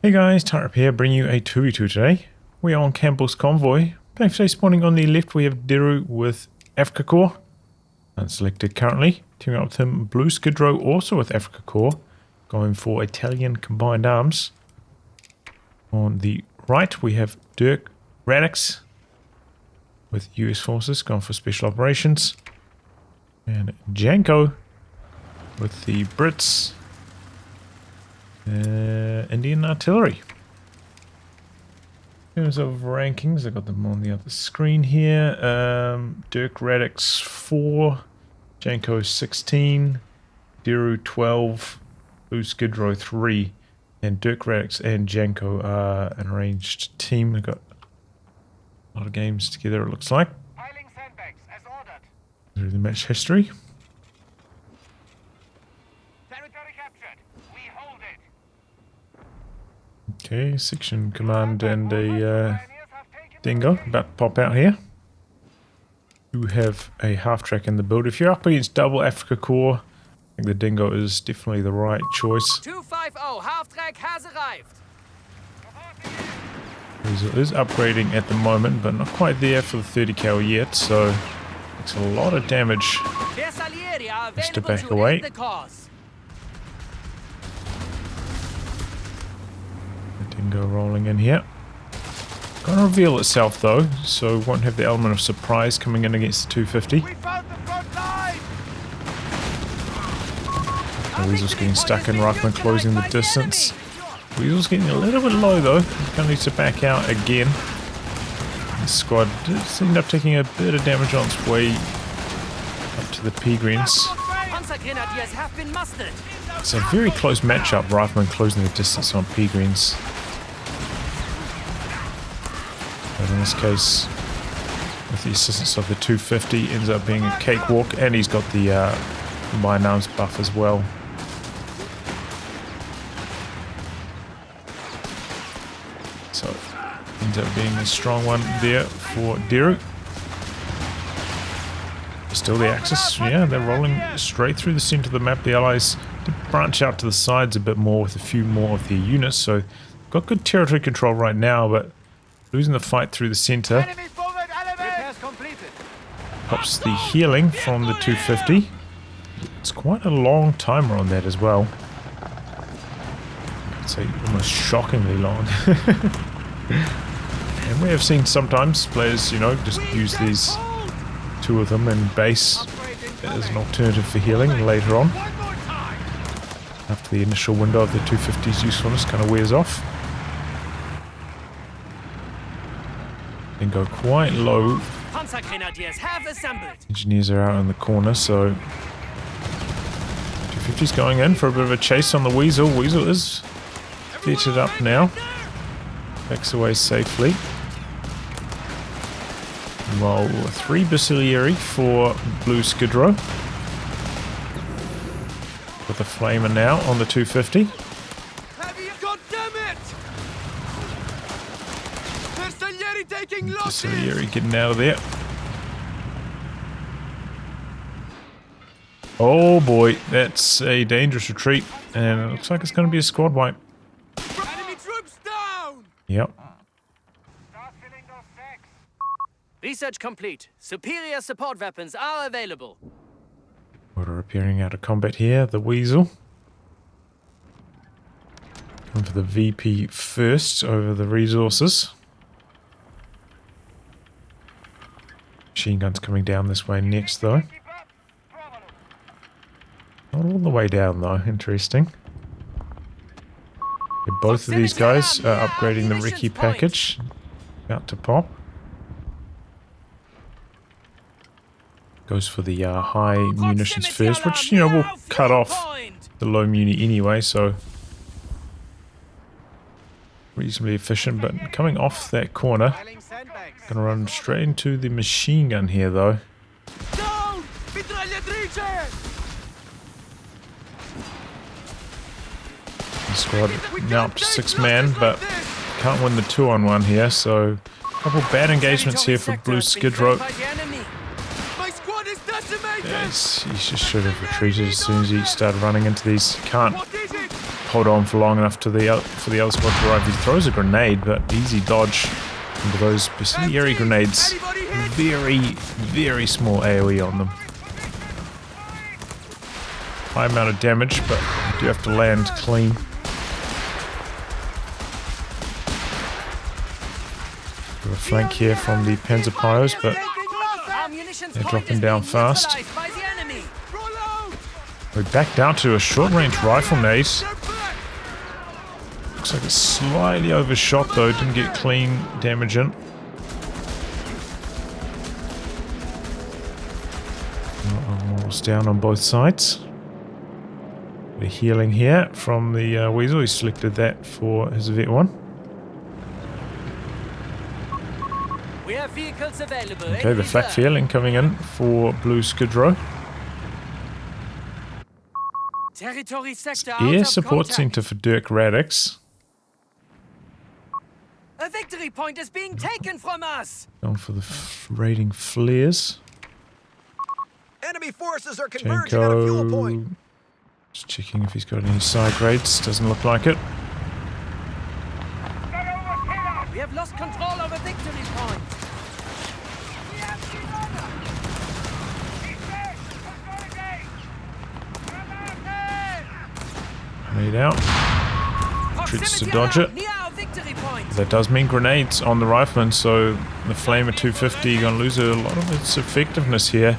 Hey guys, Tightrope here, bringing you a 2v2 today. We are on Campbell's Convoy. Playing today, spawning on the left we have Deru with Afrika Korps. Unselected currently. Teaming up with him, BlueSkidrow also with Afrika Korps. Going for Italian combined arms. On the right we have DirkRadix with US forces going for special operations. And Janko with the Brits. Indian artillery. In terms of rankings, I got them on the other screen here. DirkRadix 4, Janko 16, Deru 12, BlueSkidrow 3, and DirkRadix and Janko are an arranged team. They've got a lot of games together, it looks like. Through the match history. Okay, section command and a dingo about to pop out here. You have a half track in the build. If you're up against double Afrika Korps, I think the dingo is definitely the right choice. 250 half track has arrived. It is upgrading at the moment, but not quite there for the 30 cal yet, so it's a lot of damage. Just to back away. Dingo rolling in here. Gonna reveal itself though, so won't have the element of surprise coming in against the 250. The Weasel's getting stuck in, Rifleman closing the distance. Weasel's getting a little bit low though, gonna need to back out again. The squad does end up taking a bit of damage on its way up to the pea greens. It's a very close matchup, Rifleman closing the distance on pea greens. But in this case, with the assistance of the 250, ends up being a cakewalk, and he's got the combined arms buff as well. So, ends up being a strong one there for Deru. Still the Axis, yeah, they're rolling straight through the center of the map. The Allies did branch out to the sides a bit more with a few more of their units, so got good territory control right now, but losing the fight through the center. Pops the healing from the 250. It's quite a long timer on that as well. I'd say almost shockingly long. And we have seen sometimes players, you know, just use these two of them in base as an alternative for healing later on. After the initial window of the 250's usefulness kind of wears off. Then go quite low. Engineers are out in the corner, so 250's going in for a bit of a chase on the Weasel. Weasel is fettered up now. Backs away safely. Roll 3 Bacillary for BlueSkidrow. With a flamer now on the 250. Bacillary getting out of there. Oh boy, that's a dangerous retreat, and it looks like it's going to be a squad wipe. Yep. Research complete. Superior support weapons are available. We're appearing out of combat here. The Weasel. Going for the VP first over the resources. Machine guns coming down this way next though. Not all the way down though, interesting. Yeah, both of these guys are upgrading the Ricky package. About to pop. Goes for the high munitions first, which, you know, will cut off the low muni anyway, so reasonably efficient, but coming off that corner. Gonna run straight into the machine gun here though. The squad now up to 6 man, but can't win the 2-on-1 here, so a couple bad engagements here for BlueSkidrow. Yes, he just should have retreated as soon as he started running into these. Can't hold on for long enough to for the other squad to arrive. He throws a grenade, but easy dodge into those Bacillary grenades. Very, very small AoE on them. High amount of damage, but you do have to land clean. We have a flank here from the Panzer Pyros, but they're dropping down fast. We're back down to a short-range rifle nade. Looks like it's slightly overshot though, didn't get clean damage in. Models down on both sides. We're healing here from the Weasel. He selected that for his Vet 1. We have vehicles available. Okay, the flak feeling coming in for BlueSkidrow. Territory sector Air support center for DirkRadix. A victory point is being taken from us. Going for the raiding flares. Enemy forces are converging on a fuel point. Janko. Just checking if he's got any side grades. Doesn't look like it. We have lost control of a victory point. Made out. Retreats to dodge it. That does mean grenades on the rifleman, so the Flamer 250 going to lose a lot of its effectiveness here.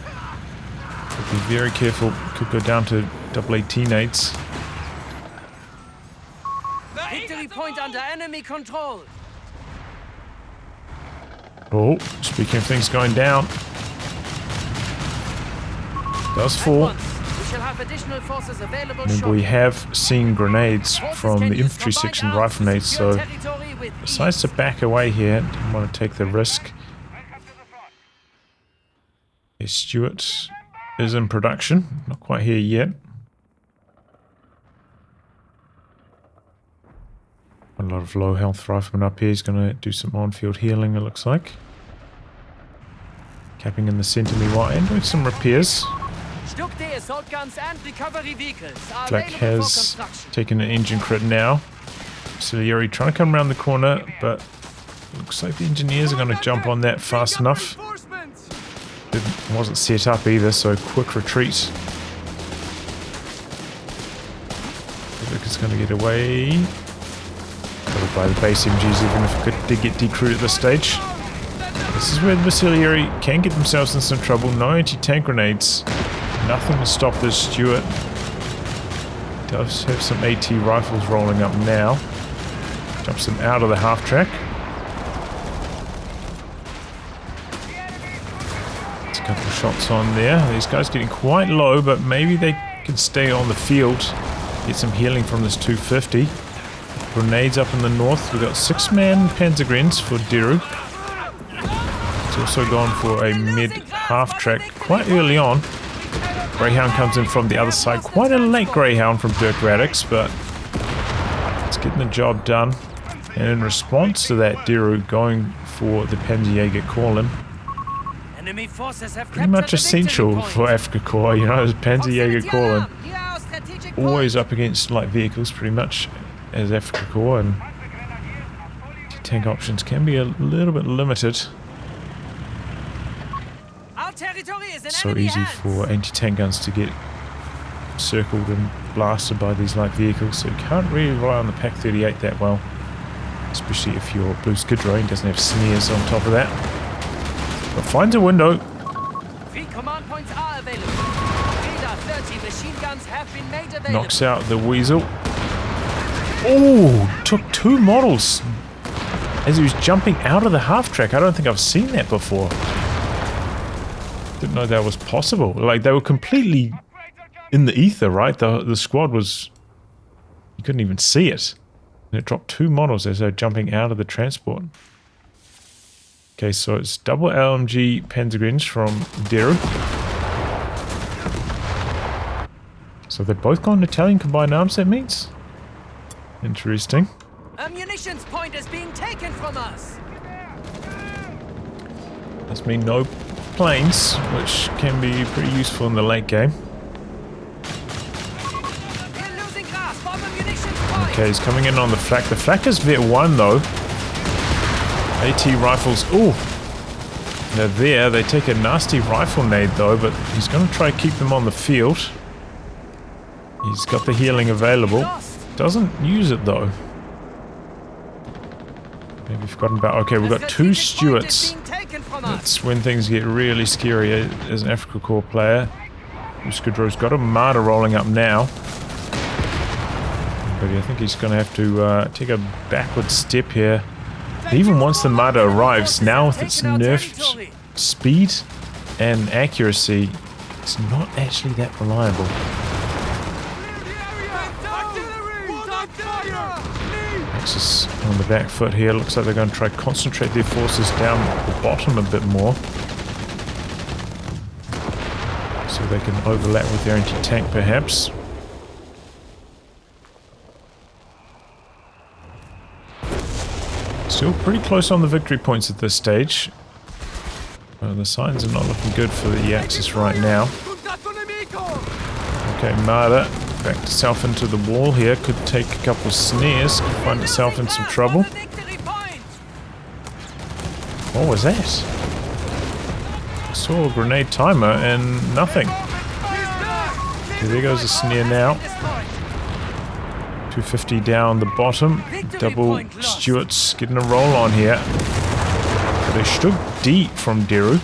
Be very careful. Could go down to double 18-8s. Victory point under enemy control. Oh, speaking of things going down. Does fall. We shall have additional forces available. Remember, we have seen grenades from the infantry section rifle nades, so decides to back away here. Didn't want to take the risk. Okay, Stuart is in production. Not quite here yet. A lot of low health riflemen up here. He's going to do some on-field healing, it looks like. Capping in the center meanwhile and doing some repairs. Assault guns and recovery vehicles are Flak has taken an engine crit now. Auxiliary trying to come around the corner, but looks like the engineers are going to jump on that fast enough. Wasn't set up either, so quick retreat. Vic is going to get away. Covered by the base MGs, even if it did get decrewed at this stage. This is where the Bacillary can get themselves in some trouble. No anti-tank grenades. Nothing to stop this Stuart. Does have some AT rifles rolling up now. Jumps them out of the half track. There's a couple of shots on there. These guys getting quite low, but maybe they can stay on the field. Get some healing from this 250. Grenades up in the north. We've got 6-man Panzergrenz for Deru. It's also gone for a mid half track quite early on. Greyhound comes in from the other side. Quite a late Greyhound from DirkRadix, but it's getting the job done. And in response to that, Deru going for the Panzerjäger call-in. Pretty much essential for Afrika Korps, you know, as Panzerjäger call-in. Always up against light vehicles, pretty much, as Afrika Korps, and tank options can be a little bit limited. So easy for anti-tank guns to get circled and blasted by these light vehicles, so you can't really rely on the Pak-38 that well, especially if you're BlueSkidrow and doesn't have smears on top of that. But finds a window. 3 command points are available. 30 machine guns have been made available. Knocks out the Weasel. Oh, took 2 models as he was jumping out of the half track. I don't think I've seen that before. Didn't know that was possible. Like, they were completely in the ether, right? The squad was... You couldn't even see it. And it dropped 2 models as they're jumping out of the transport. Okay, so it's double LMG Panzergrenz from Deru. So they've both gone Italian combined arms, that means? Interesting. A munitions point is being taken from us. That's mean no planes, which can be pretty useful in the late game. We're losing grasp of a munitions point. Okay, he's coming in on the flak. The flak is Vet 1 though. AT rifles. Ooh. They're there. They take a nasty rifle nade though, but he's going to try to keep them on the field. He's got the healing available. Doesn't use it though. Maybe forgotten about. Okay, we've got 2 Stuarts. That's when things get really scary as an Afrika Korps player. BlueSkidrow's got a Marder rolling up now. But I think he's going to have to take a backward step here. Even once the Marder arrives, now with its nerfed speed and accuracy, it's not actually that reliable. Axis on the back foot here. Looks like they're going to try to concentrate their forces down the bottom a bit more, so they can overlap with their anti-tank perhaps. Still pretty close on the victory points at this stage. The signs are not looking good for the Axis right now. Okay, Marder backed itself into the wall here. Could take a couple of snares. Could find itself in some trouble. What was that? I saw a grenade timer and nothing. Okay, there goes a snare now. 250 down the bottom. Double Stuarts getting a roll on here. They struck deep from Deru.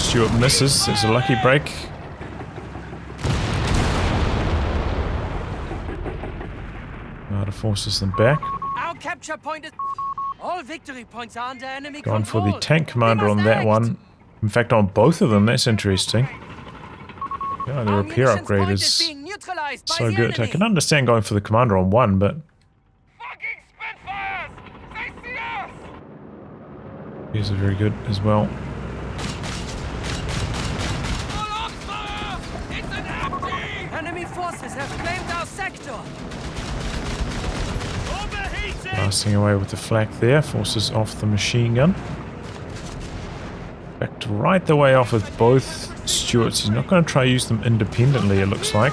Stuart misses. There's a lucky break. Marder forces them back. Our capture point is all victory points are under enemy Gone for the control. tank commander on that one. In fact, on both of them. That's interesting. Yeah, the repair upgrade is so good. I can understand going for the commander on one, but these are very good as well. Enemy forces have claimed our sector. Blasting away with the flak there. Forces off the machine gun. Backed right the way off with both Stuarts. He's not going to try to use them independently, it looks like.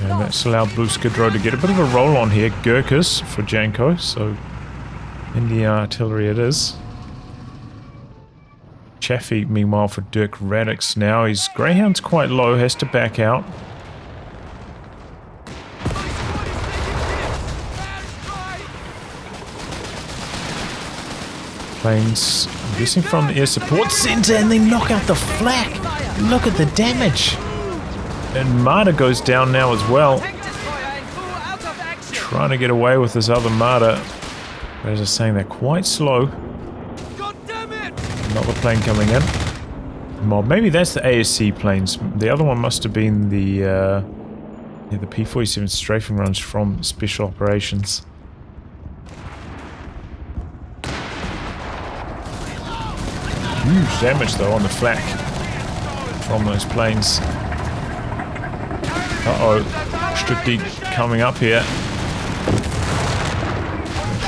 And that's allowed BlueSkidrow to get a bit of a roll on here. Gurkhas for Janko, so Indian artillery it is. Chaffee, meanwhile, for DirkRadix now. His Greyhound's quite low, has to back out. Planes, I'm guessing from the air support center, and they knock out the flak. Look at the damage. And Marder goes down now as well. Trying to get away with this other Marder. As I was saying, they're quite slow. Another plane coming in. Well, maybe that's the ASC planes. The other one must have been the P-47 strafing runs from Special Operations. Huge damage though on the flak from those planes. Uh-oh, Stuttgart coming up here.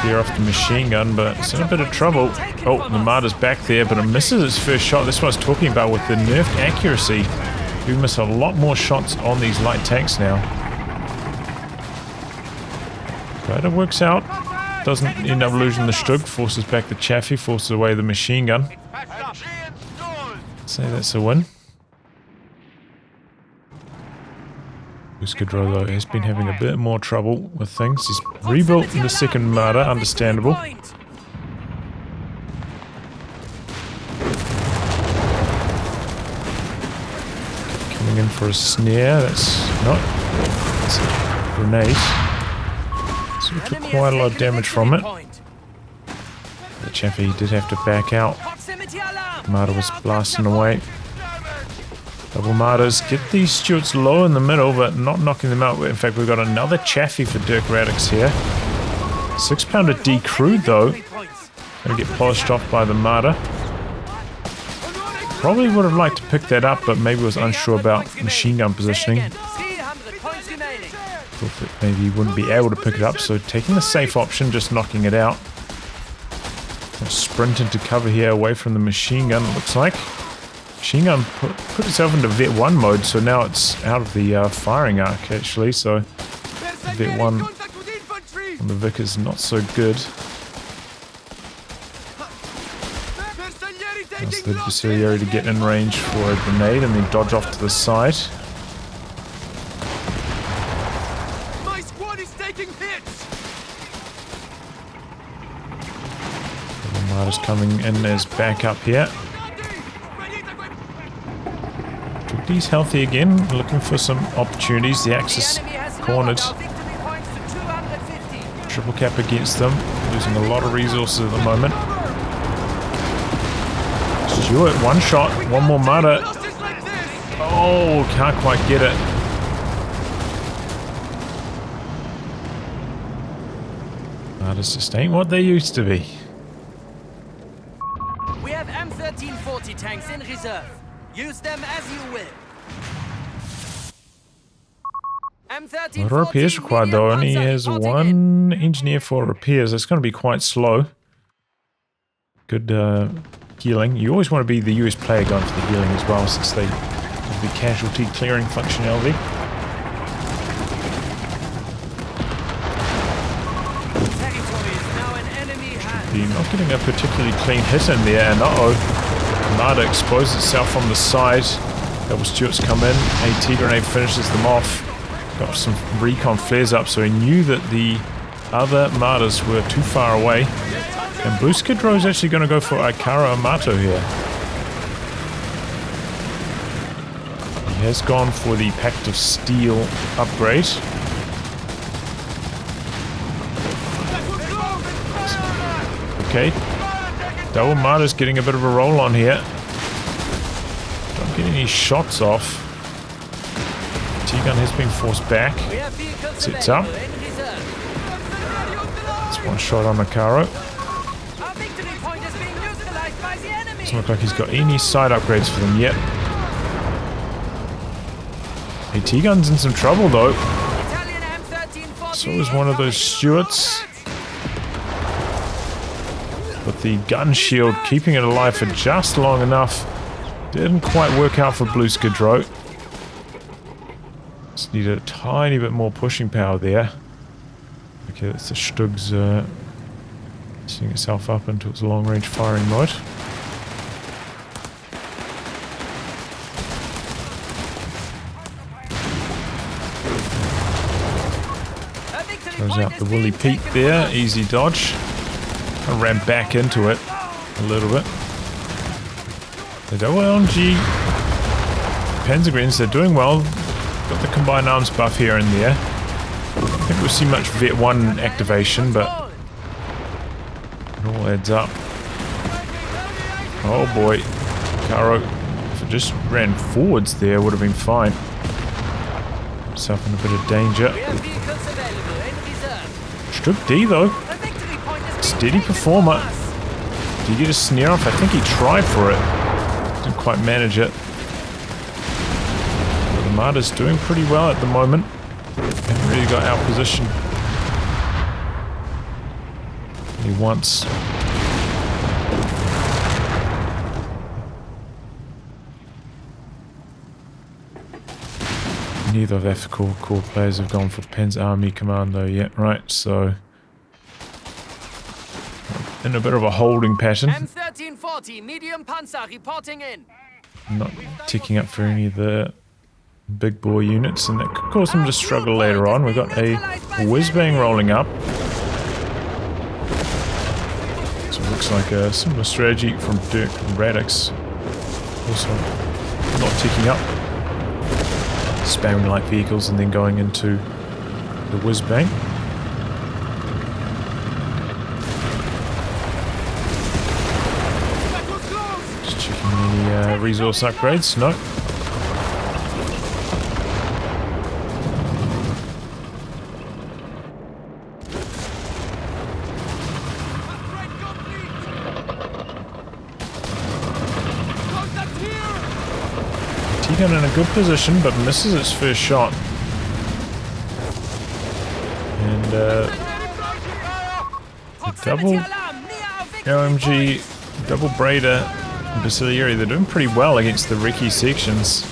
Clear off the machine gun, but it's in a bit of trouble. Oh, the Marder's back there, but it misses its first shot. That's what I was talking about with the nerfed accuracy. We miss a lot more shots on these light tanks now. But it works out. Doesn't end up losing the Stug. Forces back the Chaffee, forces away the machine gun. Say that's a win. BlueSkidrow though has been having a bit more trouble with things. He's rebuilt the second Marder, understandable. Coming in for a snare, that's not. It's a grenade. So we took quite a lot of damage from it. The Chaffee did have to back out. Marder was blasting away. Double Marders get these Stuarts low in the middle, but not knocking them out. In fact, we've got another Chaffee for DirkRadix here. 6-pounder decrewed though. Gonna get polished off by the Marder. Probably would have liked to pick that up, but maybe was unsure about machine gun positioning. Thought that maybe he wouldn't be able to pick it up, so taking the safe option, just knocking it out. Sprint into cover here away from the machine gun, it looks like. Machine gun put itself into Vet 1 mode, so now it's out of the firing arc actually, so Vet 1 on the Vic is not so good. That's the Bersaglieri to get in range for a grenade and then dodge off to the side. My squad is taking hits. The Armada's coming in as backup here. He's healthy again, looking for some opportunities. The Axis cornered. Triple cap against them, losing a lot of resources at the moment. Stewart, one shot, one more Marder. Oh, can't quite get it. Marders just ain't what they used to be. We have M1340 tanks in reserve. Use them as you will. A lot of repairs required though, only has one engineer for repairs. That's going to be quite slow. Good healing. You always want to be the US player going for the healing as well, since they have the casualty clearing functionality. Be not getting a particularly clean hit in there, and Armada exposed itself on the side. Double Stuarts come in, AT grenade finishes them off. Got some recon flares up, so he knew that the other Marders were too far away. And BlueSkidrow is actually going to go for Ikara Amato here. He has gone for the Pact of Steel upgrade. Okay. Double Marders getting a bit of a roll on here. Don't get any shots off. T-gun has been forced back. Sits up. That's one shot on Ikaro. Doesn't look like he's got any side upgrades for them yet. Hey, T-gun's in some trouble though. So is one of those Stuarts. But the gun shield keeping it alive for just long enough. Didn't quite work out for BlueSkidrow. Just needed a tiny bit more pushing power there. Okay, that's the Stug's setting itself up into its long-range firing mode. Throws out the Woolly Pete there, easy dodge. I ran back into it a little bit. The double LMG Panzergrenadiers, they're doing well. Got the combined arms buff here and there. I don't think we'll see much Vet 1 activation, but it all adds up. Oh boy. Caro, if it just ran forwards there, would have been fine. Himself in a bit of danger. Strip D though. Steady performer. Did he get a snare off? I think he tried for it. Didn't quite manage it. The Marder's doing pretty well at the moment. Haven't really got out position. Only once. Neither of Afrika core players have gone for Penn's Army Commando yet, right? So in a bit of a holding pattern. M1340 medium panzer reporting in. Not ticking up for any of the big boy units, and that could cause them to struggle later on. We've got a whiz-bang rolling up. So it looks like a similar strategy from DirkRadix. Also not ticking up. Spamming light vehicles and then going into the whiz-bang. Just checking any resource upgrades. No. T-gun in a good position, but misses its first shot. And the double LMG, double Braider Basileary, they're doing pretty well against the Recce sections.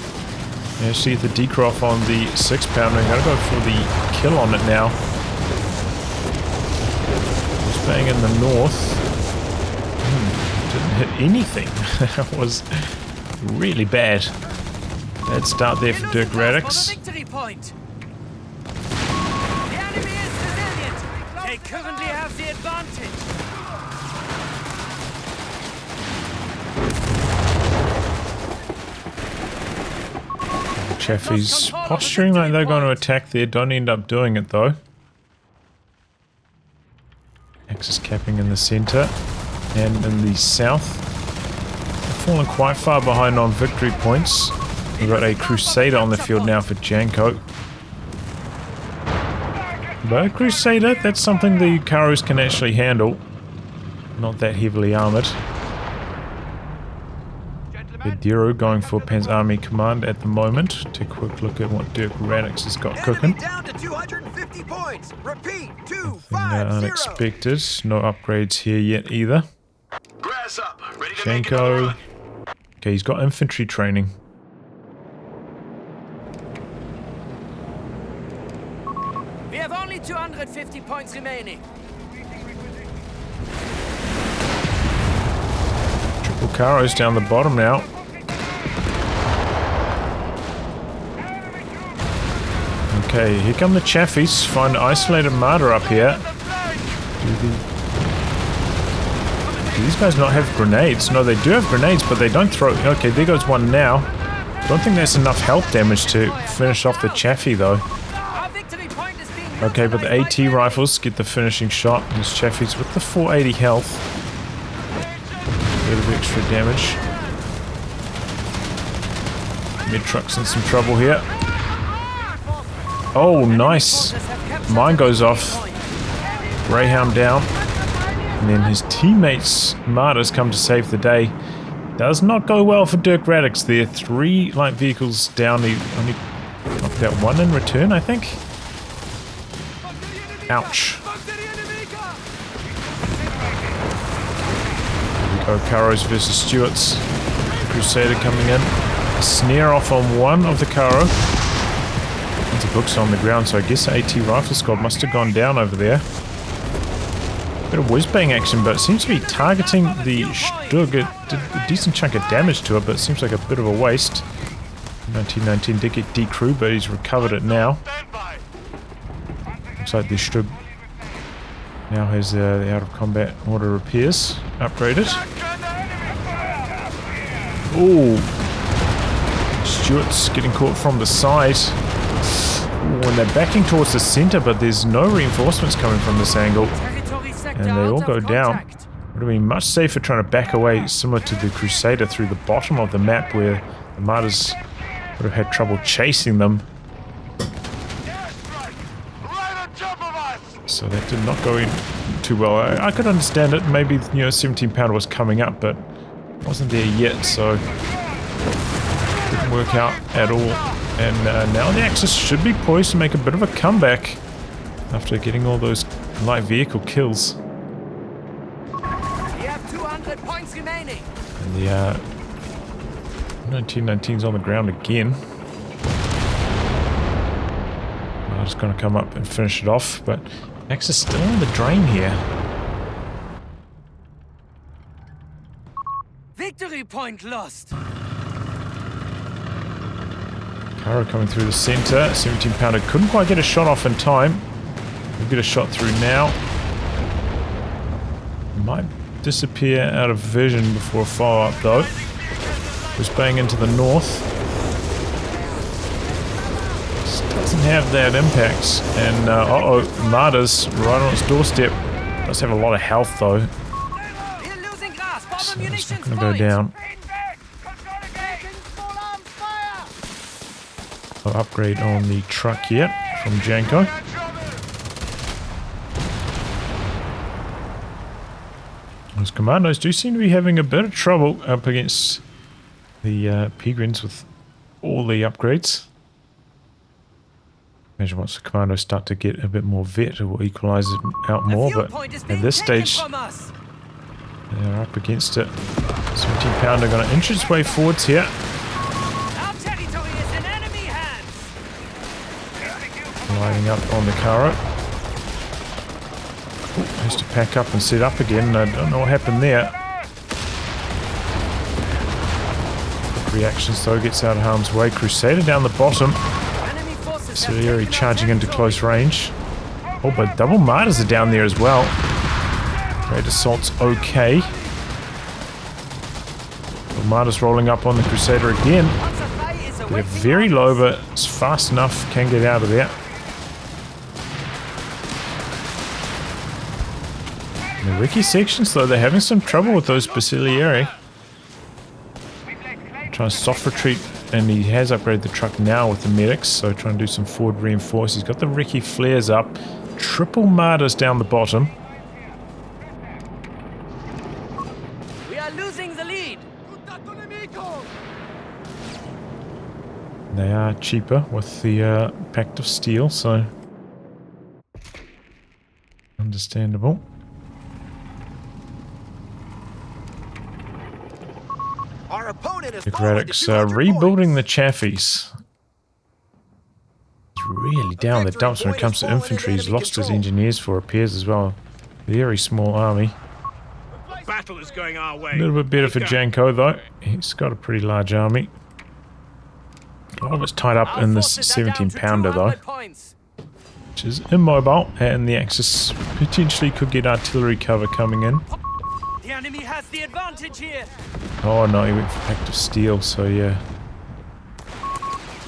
You actually get the decroff on the 6-pounder. I'm going to go for the kill on it now. Just bang in the north. Didn't hit anything. That was really bad. Bad start there for DirkRadix. The enemy is resilient. They currently have the advantage. Chaffee's posturing like they're going to attack there. Don't end up doing it though. Axis capping in the center and in the south. They've fallen quite far behind on victory points. We've got a Crusader on the field now for Janko. But a Crusader, that's something the Karos can actually handle. Not that heavily armored. Deru going for Pan's Army Command at the moment. Take a quick look at what DirkRadix has got cooking. Down to 250 points. Repeat, Nothing unexpected. No upgrades here yet either. Grass up. Ready to Janko. Okay, he's got infantry training. We have only 250 points remaining. Triple Karos down the bottom now. Okay, here come the Chaffies. Find isolated martyr up here. Do these guys not have grenades? No, they do have grenades, but they don't throw... Okay, there goes one now. Don't think there's enough health damage to finish off the Chaffee, though. Okay, but the AT rifles get the finishing shot. And this Chaffee's with the 480 health. A bit of extra damage. Mid-truck's in some trouble here. Oh, nice. Mine goes off. Greyhound down. And then his teammates, Martyrs, come to save the day. Does not go well for DirkRadix there. 3 light vehicles down. He only knocked out 1 in return, I think. Ouch. Here we go, Karos versus Stuarts. Crusader coming in. A snare off on one of the Karo. The books on the ground, so I guess the AT rifle squad must have gone down over there. Bit of whiz-bang action, but it seems to be targeting the Stug. It did a decent chunk of damage to it, but it seems like a bit of a waste. 1919 did get decrewed, but he's recovered it now. Looks like the Stug now has the out-of-combat order repairs upgraded. Ooh! Stuart's getting caught from the side. When they're backing towards the center, but there's no reinforcements coming from this angle. And they all go down. Would have been much safer trying to back away, similar to the Crusader, through the bottom of the map where the Martyrs would have had trouble chasing them. So that did not go in too well. I could understand it. Maybe, 17-pounder was coming up, but wasn't there yet, so didn't work out at all. And now the Axis should be poised to make a bit of a comeback after getting all those light vehicle kills. We have 200 points remaining. And the 1919's on the ground again. I'm just going to come up and finish it off, but Axis still on the drain here. Victory point lost. Karo coming through the center. 17-pounder couldn't quite get a shot off in time. We'll get a shot through now. Might disappear out of vision before a follow-up though. Just bang into the north. Just doesn't have that impact. And uh-oh, Martyrs right on its doorstep. Does have a lot of health though. So it's not going to go down. No upgrade on the truck yet from Janko. Those commandos do seem to be having a bit of trouble up against the Peregrines with all the upgrades. Imagine once the commandos start to get a bit more vet, it will equalize it out more, but at this stage They're up against it. 17 pounder going to inch its way forwards here. Our territory is in enemy hands. Lining up on the Caro. Has to pack up and set up again. I don't know what happened there. Reactions though, gets out of harm's way. Crusader down the bottom. Enemy forces have Artillery taken our charging into territory. close range. Oh, but double martyrs are down there as well. Great assault's okay. Double martyrs rolling up on the Crusader again. Panzer is They're awaiting very low, orders. but it's fast enough. Can get out of there. In the Ricky sections, though, they're having some trouble with those Basiglieri. Trying to soft retreat, and he has upgraded the truck now with the medics, so trying to do some forward reinforce. He's got the Ricky flares up. Triple martyrs down the bottom. We are losing the lead. They are cheaper with the Pact of Steel, so understandable. Our opponent is DirkRadix rebuilding the chaffies. He's really down the dumps when it comes to infantry. He's lost his engineers for repairs as well. Very small army. Battle is going our way. A little bit better for Janko though. He's got a pretty large army. A lot of it's tied up Our in this forces are down 17 to pounder though, 200 points. which is immobile, and the Axis potentially could get artillery cover coming in. The enemy has the advantage here. Oh no, he went for Pact of Steel, so yeah.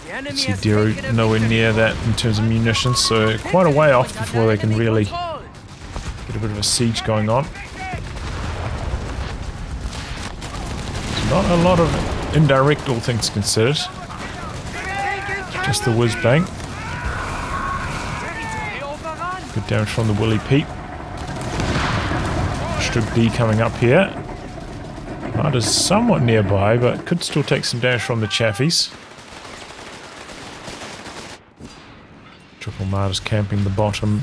The enemy See has taken Deru a nowhere victory. near that in terms of munitions, so quite a way off Points before under they can enemy really control. get a bit of a siege going on. There's not a lot of indirect, all things considered. Just the whiz bang. Territory overrun. Good damage from the Willy Pete. Strip D coming up here. Martyrs somewhat nearby, but could still take some damage from the chaffies. Triple Martyrs camping the bottom.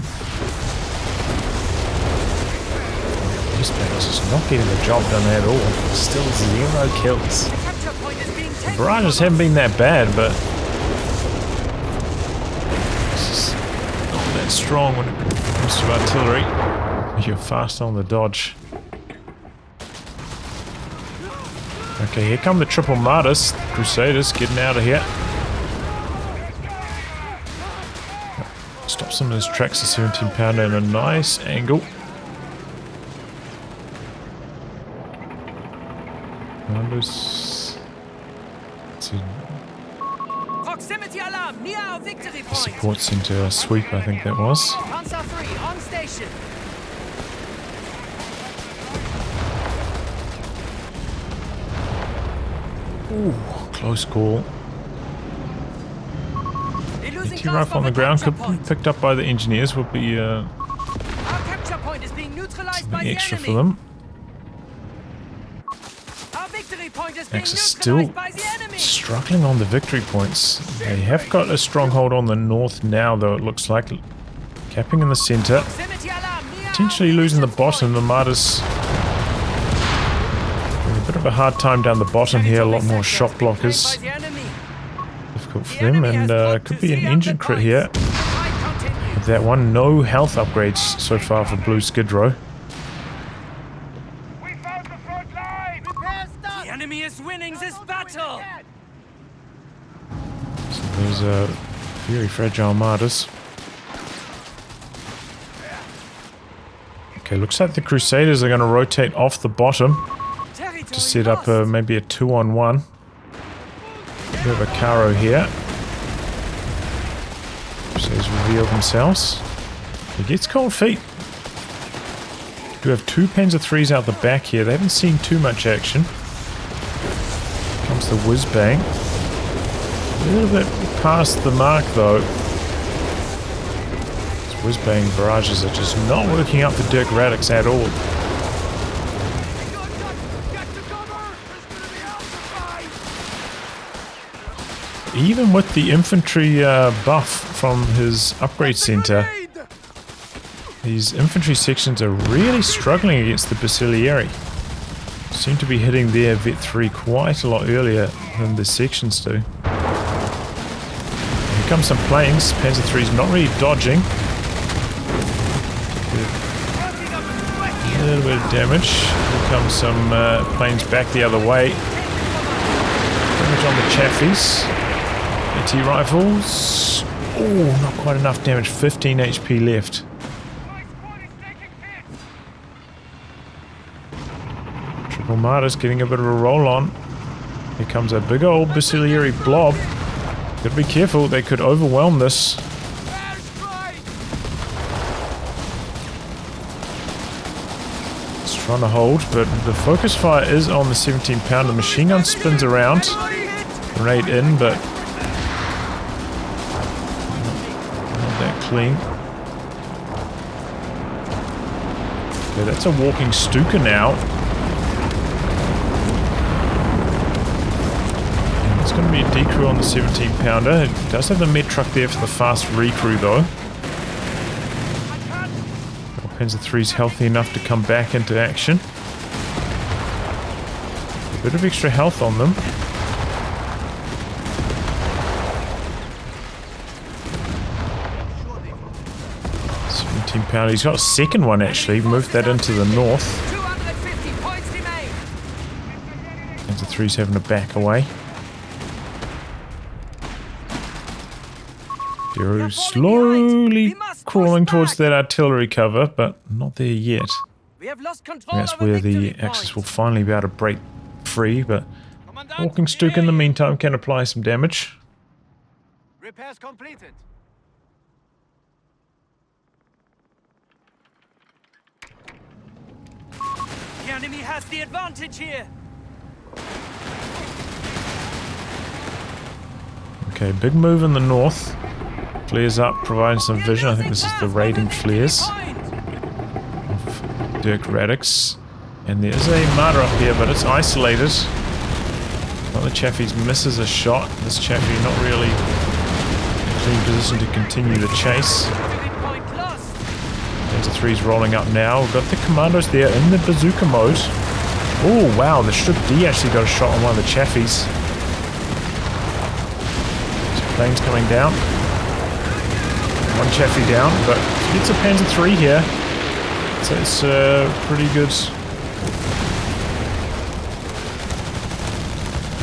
This bang's just not getting the job done at all. Still 0 kills. The capture point is being The taken. barrages haven't been that bad, but it's just not that strong when it comes to artillery. You're fast on the dodge. Okay, here come the triple martyrs. Crusaders getting out of here. Stops him in his tracks, a 17 pounder in a nice angle. Numbers. Proximity alarm near our victory point. Support center sweep, I think that was. Panzer 3 on station. Ooh, close call. They're losing Anti rifle on the ground could be picked up by the engineers. Would be Our capture point is being neutralized by something the extra enemy. for them. Our victory point is being Axis still neutralized by the enemy. struggling on the victory points. They have got a stronghold on the north now, though, it looks like. Capping in the center. Proximity alarm near Potentially our losing the victory bottom. The martyrs having a bit of a hard time down the bottom here. A lot more shock blockers. By the enemy. Difficult for The them, enemy and has dropped could to be an 300 engine crit here. points. Fight continues. That one, no health upgrades so far for BlueSkidrow. The enemy is winning this battle. So those are very fragile martyrs. Okay, looks like the Crusaders are going to rotate off the bottom to set up maybe a 2-on-1. We have a Caro here. Crusaders reveal themselves. He gets cold feet. We have 2 Panzer 3s out the back here. They haven't seen too much action. Comes the whiz bang. A little bit past the mark though. These whiz bang barrages are just not working out for DirkRadix at all. Even with the infantry buff from his upgrade center, these infantry sections are really struggling against the Basiglieri. Seem to be hitting their Vet 3 quite a lot earlier than the sections do. Here comes some planes. Panzer 3's not really dodging. A little bit of damage. Here comes some planes back the other way. Damage on the Chaffies. AT rifles. Oh, not quite enough damage. 15 HP left. Triple Martyr's getting a bit of a roll on. Here comes a big old Bacillary blob. Gotta be careful, they could overwhelm this. It's trying to hold, but the focus fire is on the 17 pounder. The machine gun spins around. Grenade in, but not that clean. Okay, that's a walking Stuka now. It's going to be a decrew on the 17 pounder. It does have the med truck there for the fast recrew though. Panzer 3's healthy enough to come back into action. A bit of extra health on them. £17. He's got a second one actually. Moved that into the north. Panzer 3's having to back away. Deru slowly crawling towards that artillery cover, but not there yet. That's where the Axis will finally be able to break free, but walking Stuka in the meantime can apply some damage. Repairs completed. The enemy has the advantage here. Okay, big move in the north. Flares up, providing some vision. I think this is the raiding flares of DirkRadix. And there is a martyr up here, but it's isolated. One of the Chaffies misses a shot. This Chaffie not really in a clean position to continue the chase. Panzer 3's rolling up now. We've got the commandos there in the bazooka mode. Oh wow, the Strip D actually got a shot on one of the Chaffies. Planes coming down. One Chaffee down, but it's a Panzer 3 here. So it's pretty good.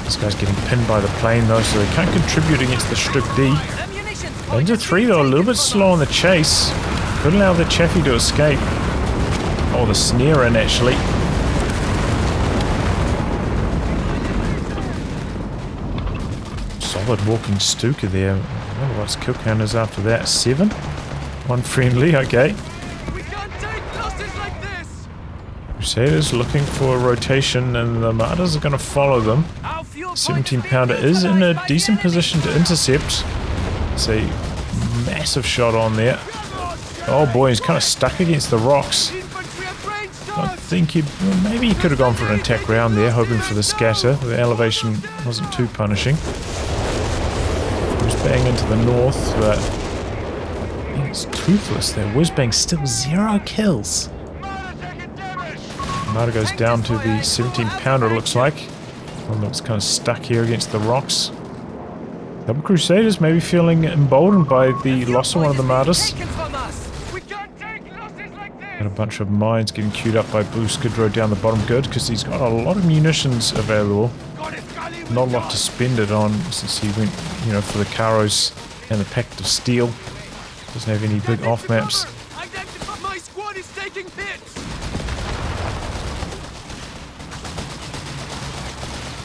This guy's getting pinned by the plane though, so they can't contribute against the Strip D. Panzer 3 though, a little bit slow on the chase. Could allow the Chaffee to escape. Oh, the snare in actually. Solid walking Stuka there. I wonder what his kill count is after that. 7? One friendly, okay. We can't take losses like this. Crusaders looking for a rotation and the Martyrs are going to follow them. 17 pounder is in a decent position to intercept. It's a massive shot on there. Oh boy, he's kind of stuck against the rocks. I think maybe he could have gone for an attack round there, hoping for the scatter. The elevation wasn't too punishing. Whizbang into the north, but I think it's toothless there. Whizbang still 0 kills. Martyr goes down to the 17 pounder, it looks like. One that's kind of stuck here against the rocks. Double Crusaders maybe feeling emboldened by the loss of one of the Martyrs. Got a bunch of mines getting queued up by BlueSkidrow down the bottom. Good, because he's got a lot of munitions available. Not a lot to spend it on since he went, you know, for the Caros and the Pact of Steel. Doesn't have any big off maps. My squad is taking hits.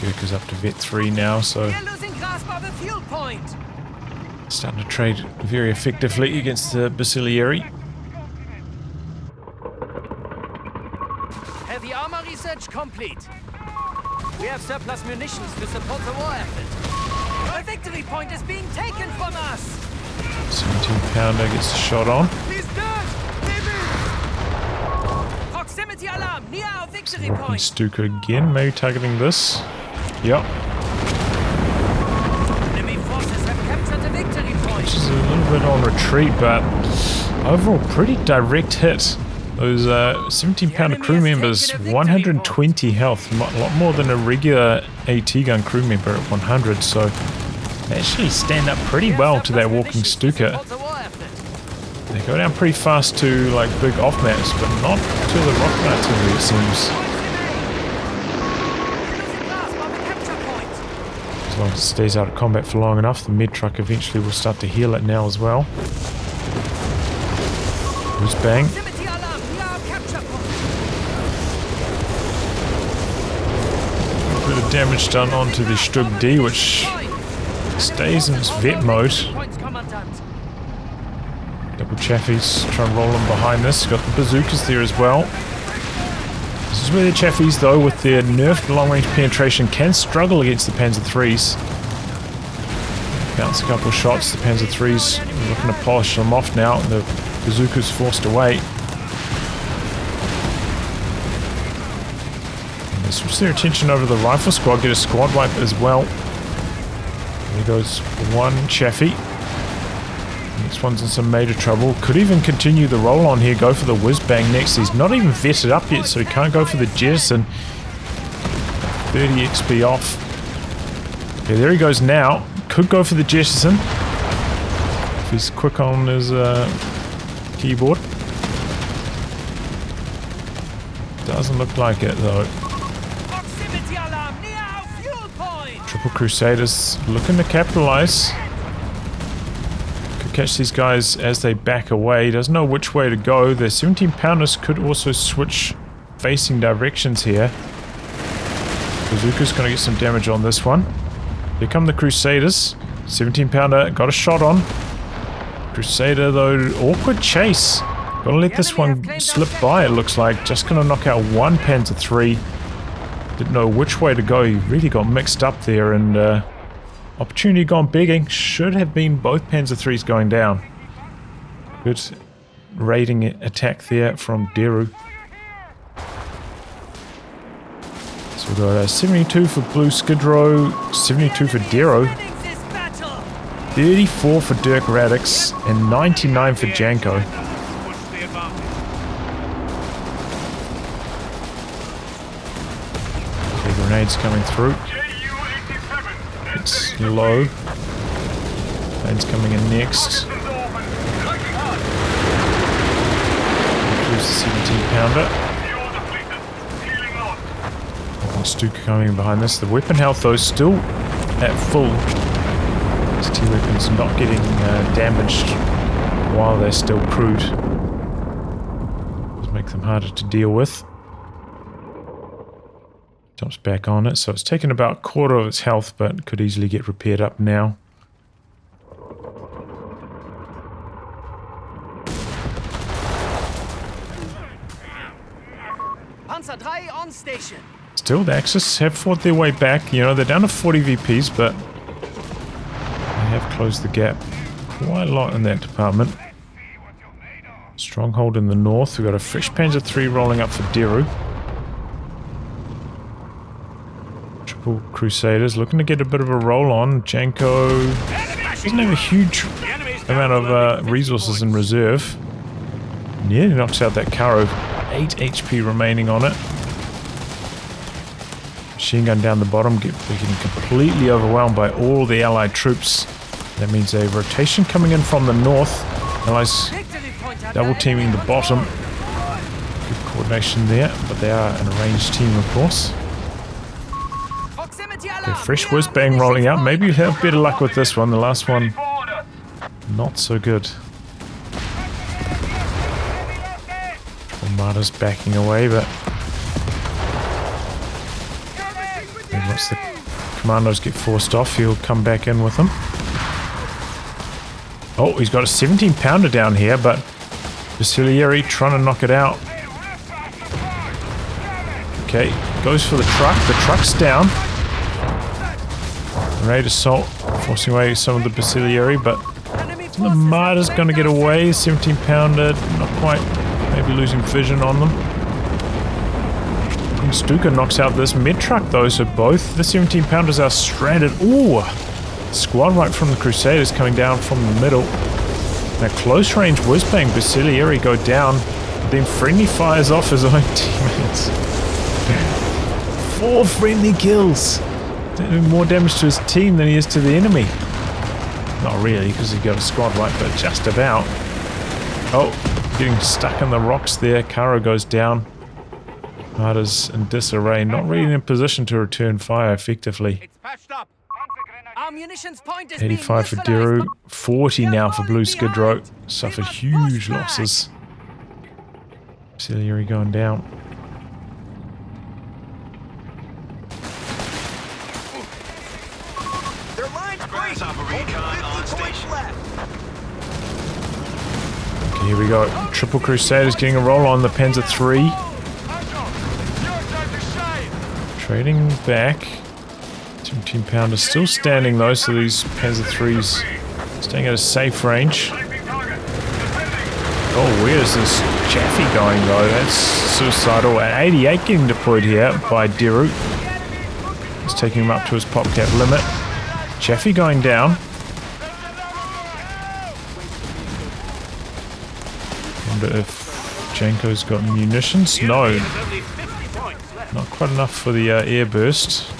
Gurkha's up to Vet 3 now, so We're losing grasp of the fuel point. starting to trade very effectively against the Bacillary. Heavy armor research complete. We have surplus munitions to support the war effort. A victory point is being taken from us. 17 pounder gets the shot on. He's dead. Proximity alarm near our victory Walking point. Stuka again, maybe targeting this. Yep. Enemy forces have captured the victory point. Which is a little bit on retreat, but overall pretty direct hit. Those 17-pounder crew members, 120 health, a lot more than a regular AT gun crew member at 100, so they actually stand up pretty well to that walking Stuka. They go down pretty fast to like big off-maps, but not to the rocket artillery, it seems. As long as it stays out of combat for long enough, the med truck eventually will start to heal it now as well. Who's bang? A bit of damage done onto the Stug D, which stays in its vet mode. Double Chaffies, try and roll them behind this. Got the bazookas there as well. This is where the Chaffies, though, with their nerfed long-range penetration, can struggle against the Panzer IIIs. Bounce a couple of shots, the Panzer IIIs looking to polish them off now, and the bazookas forced away. And they switch their attention over to the rifle squad, get a squad wipe as well. There goes one Chaffee. Next one's in some major trouble. Could even continue the roll on here, go for the whiz bang next. He's not even vetted up yet, so he can't go for the jettison. 30 XP off. Okay, there he goes now. Could go for the jettison if he's quick on his keyboard. Doesn't look like it though. Triple Crusaders looking to capitalize. Could catch these guys as they back away. Doesn't know which way to go. The 17-pounders could also switch facing directions here. Bazooka's going to get some damage on this one. Here come the Crusaders. 17-pounder got a shot on. Crusader though, awkward chase. Gotta let this one slip by, it looks like. Just gonna knock out one Panzer III. Didn't know which way to go. He really got mixed up there, and opportunity gone begging. Should have been both Panzer IIIs going down. Good raiding attack there from Deru. So we've got 72 for BlueSkidrow, 72 for Deru, 34 for DirkRadix, and 99 for Janko. Okay, grenades coming through. It's low. Plane's coming in next. Here's the 17-pounder. Stuka coming behind this. The weapon health though is still at full. These two weapons not getting damaged while they're still crewed. Does make them harder to deal with. Jumps back on it, so it's taken about a quarter of its health, but could easily get repaired up now. Panzer III on station. Still, the Axis have fought their way back. You know, they're down to 40 VPs, but they have closed the gap quite a lot in that department. Stronghold in the north. We've got a fresh Panzer III rolling up for Deru. Triple Crusaders looking to get a bit of a roll on. Janko doesn't have a huge amount of resources in reserve. Nearly knocks out that Caro. 8 HP remaining on it. Machine gun down the bottom, getting completely overwhelmed by all the allied troops. That means a rotation coming in from the north. Allies double teaming the bottom. Good coordination there, but they are an arranged team, of course. Okay, fresh whiz bang rolling out. Maybe you have better luck with this one. The last one, not so good. Armada's backing away, but once the commandos get forced off, he'll come back in with them. Oh, he's got a 17-pounder down here, but Basilieri trying to knock it out. Okay, goes for the truck. The truck's down. Raid assault, forcing away some of the Basilieri, but the Armada's going to get away. 17-pounder, not quite. Maybe losing vision on them. Stuka knocks out this mid truck though, so both the 17-pounders are stranded. Ooh! Squad right from the Crusaders coming down from the middle. Now close range whiz bang Basilieri go down. Then friendly fires off his own teammates. 4 friendly kills. Doing more damage to his team than he is to the enemy. Not really, because he got a squad wipe, but just about. Oh, getting stuck in the rocks there. Karo goes down. Marta's in disarray, not really in a position to return fire effectively. It's patched up. Our munitions point is 85 for Deru, 40 now for BlueSkidrow. Suffered huge losses. Auxiliary going down. Their line's breaking. Only 50 points left. Okay, here we go. Triple Crusaders getting a roll on the Panzer III. Trading back. 17 pounder still standing though, so these Panzer IIIs staying at a safe range. Oh, where's this Chaffee going though? That's suicidal. At 88 getting deployed here by Deru. He's taking him up to his pop cap limit. Chaffee going down. Wonder if Janko's got munitions? No. Not quite enough for the air burst.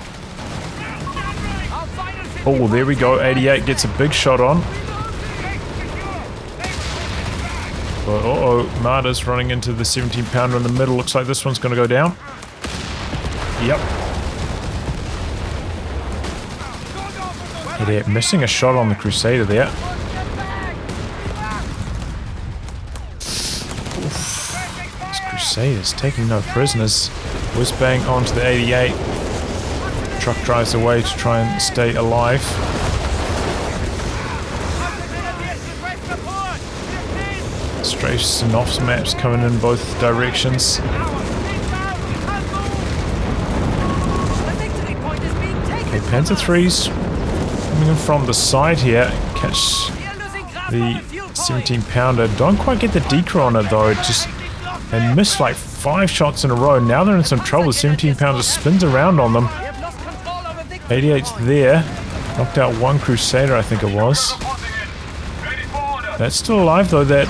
Oh, there we go. 88 gets a big shot on. But uh-oh, Marta's running into the 17 pounder in the middle. Looks like this one's going to go down. Yep. 88 missing a shot on the Crusader there. Oof. This Crusader's taking no prisoners. Whiz bang onto the 88. Truck drives away to try and stay alive. Strafes and offs maps coming in both directions. Okay, Panzer III's coming in from the side here. Catch the 17 pounder. Don't quite get the decoy on it though. It just, they missed like 5 shots in a row. Now they're in some trouble. The 17 pounder spins around on them. 88's there. Knocked out 1 Crusader, I think it was. That's still alive though. That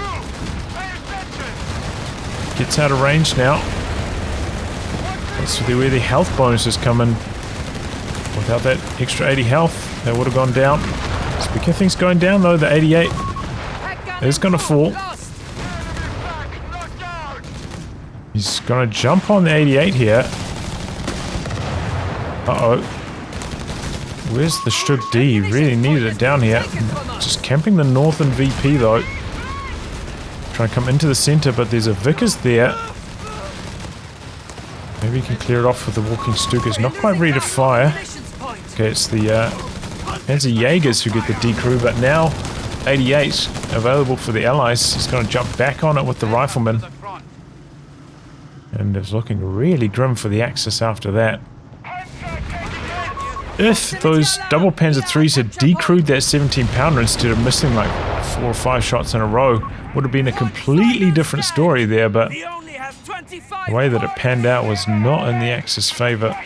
gets out of range now. That's where the health bonuses come in. Without that extra 80 health, they would have gone down. Speaking of things going down though, the 88 is going to fall. He's going to jump on the 88 here. Uh-oh. Where's the Stug D? Really needed it down here. Just camping the northern VP though. Trying to come into the center, but there's a Vickers there. Maybe he can clear it off with the walking Stukas. Not quite ready to fire. Okay, it's the Panzer Jaegers who get the decrew, but now 88 available for the Allies. He's going to jump back on it with the rifleman. And it's looking really grim for the Axis after that. If those double Panzer IIIs had decrewed that 17 pounder instead of missing like 4 or 5 shots in a row, would have been a completely different story there, but the way that it panned out was not in the Axis favor.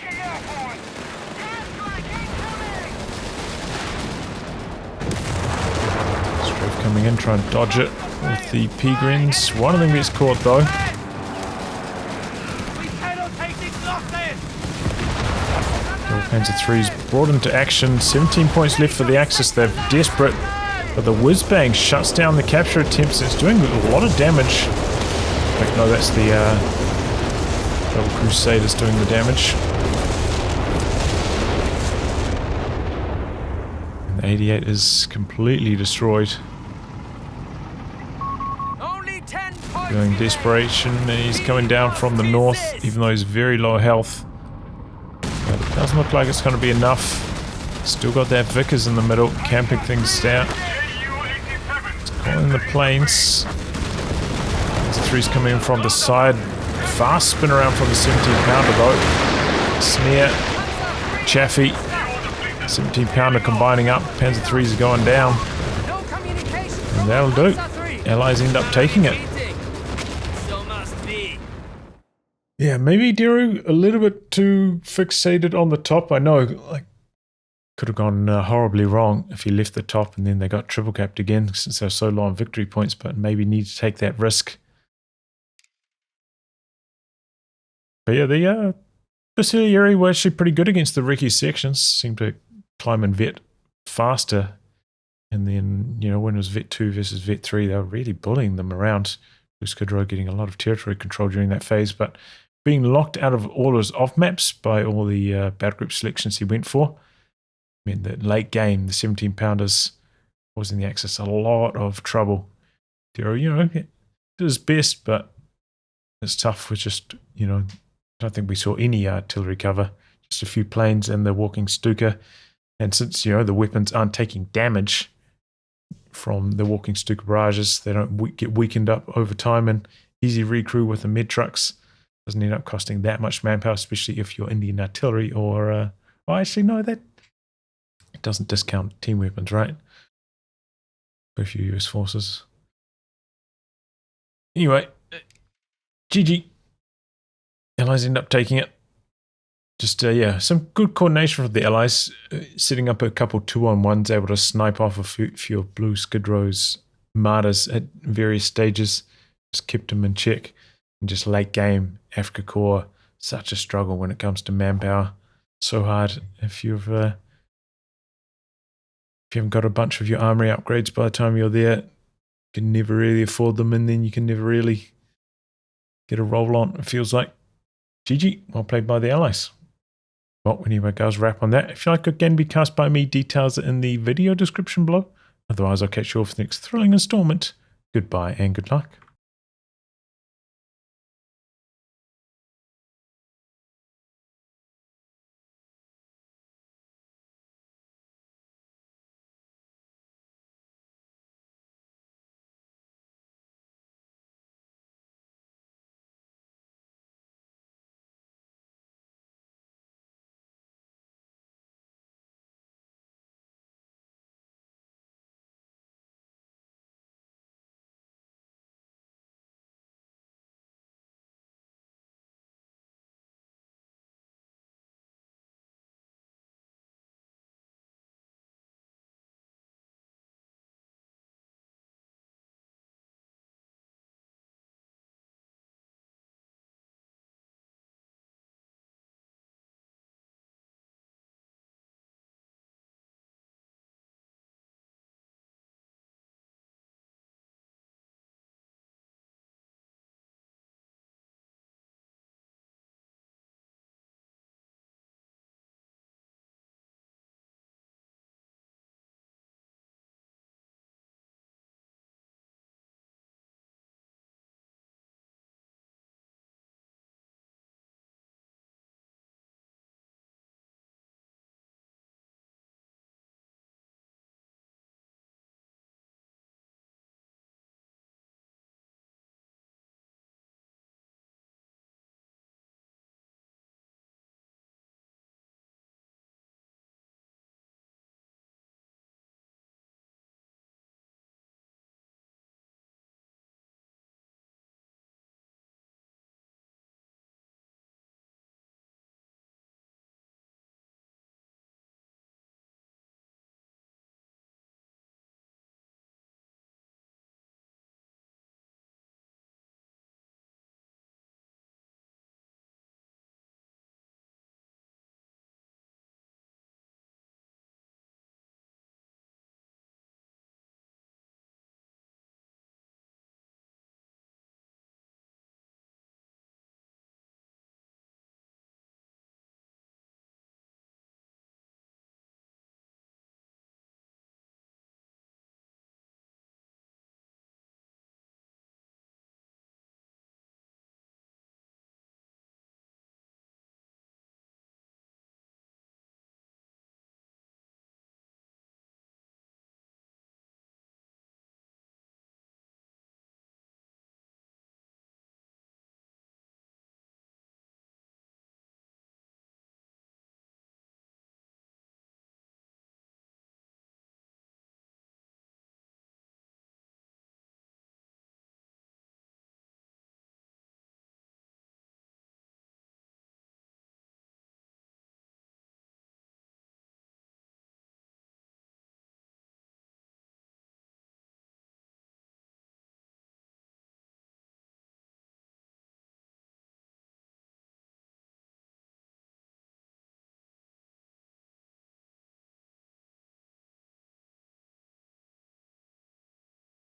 Strafe coming in, trying to dodge it with the Pegrins. One of them gets caught though. Panzer III's brought into action. 17 points left for the Axis. They're desperate, but the whiz-bang shuts down the capture attempts. It's doing a lot of damage. Wait, no, that's the double Crusaders doing the damage. And the 88 is completely destroyed. Feeling desperation. He's coming down from the north, even though he's very low health. But it doesn't look like it's going to be enough. Still got that Vickers in the middle, camping things down. It's calling the planes. Panzer III's coming in from the side. Fast spin around from the 17 pounder though. Smear. Chaffee. 17 pounder combining up. Panzer III's going down. And that'll do. Allies end up taking it. Yeah, maybe Deru a little bit too fixated on the top. I know, like, could have gone horribly wrong if he left the top and then they got triple capped again since they're so low on victory points, but maybe need to take that risk. But yeah, the Basiglieri were actually pretty good against the Ricky sections. Seemed to climb and vet faster. And then, you know, when it was Vet 2 versus Vet 3, they were really bullying them around. BlueSkidrow getting a lot of territory control during that phase, but being locked out of all his off maps by all the battle group selections he went for meant that late game, the 17-pounders causing the Axis a lot of trouble. Deru, you know, did his best, but it's tough with just, you know, I don't think we saw any artillery cover, just a few planes and the walking Stuka. And since, you know, the weapons aren't taking damage from the walking Stuka barrages, they don't get weakened up over time, and easy recrew with the med trucks doesn't end up costing that much manpower, especially if you're Indian artillery or, well, actually, no, that it doesn't discount team weapons, right? For a few US forces. Anyway, GG. Allies end up taking it. Just, yeah, some good coordination from the Allies, setting up a couple 2-on-1s, able to snipe off a few of BlueSkidrow's martyrs at various stages. Just kept them in check. And just late game, Afrika Korps, such a struggle when it comes to manpower. So hard if you haven't got a bunch of your armory upgrades by the time you're there. You can never really afford them, and then you can never really get a roll on, it feels like. GG, well played by the Allies. Well, anyway, guys, wrap on that. If you like what can be cast by me, details are in the video description below. Otherwise, I'll catch you all for the next thrilling installment. Goodbye and good luck.